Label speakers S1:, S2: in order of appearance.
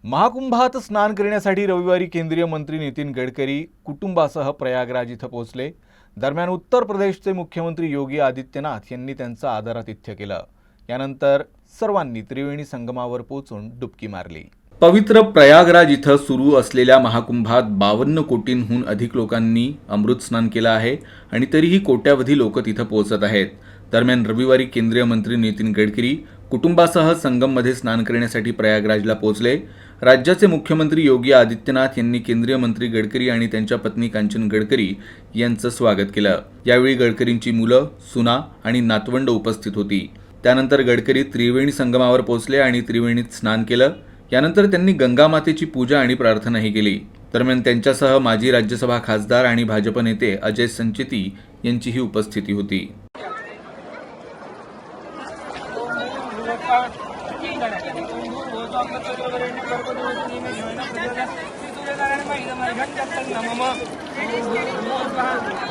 S1: महाकुंभात स्नान करण्यासाठी रविवारी केंद्रीय मंत्री नितीन गडकरी कुटुंबासह प्रयागराज इथं पोहोचले। दरम्यान उत्तर प्रदेशचे मुख्यमंत्री योगी आदित्यनाथ यांनी त्यांचं आदरातिथ्य केलं। यानंतर सर्वांनी त्रिवेणी संगमावर पोहोचून डुबकी मारली। पवित्र प्रयागराज इथं सुरू असलेल्या महाकुंभात 52 कोटींहून अधिक लोकांनी अमृत स्नान केलं आहे आणि तरीही कोट्यावधी लोक तिथं पोहोचत आहेत। दरम्यान रविवारी केंद्रीय मंत्री नितीन गडकरी कुटुंबासह संगममध्ये स्नान करण्यासाठी प्रयागराजला पोहोचले। राज्याचे मुख्यमंत्री योगी आदित्यनाथ यांनी केंद्रीय मंत्री गडकरी आणि त्यांच्या पत्नी कांचन गडकरी यांचं स्वागत केलं। यावेळी गडकरींची मुलं, सुना आणि नातवंड उपस्थित होती। त्यानंतर गडकरी त्रिवेणी संगमावर पोहोचले आणि त्रिवेणीत स्नान केलं। यानंतर त्यांनी गंगा मातेची पूजा आणि प्रार्थनाही केली। दरम्यान त्यांच्यासह माजी राज्यसभा खासदार आणि भाजप नेते अजय संचेती यांचीही उपस्थिती होती।
S2: सूर्यनारायण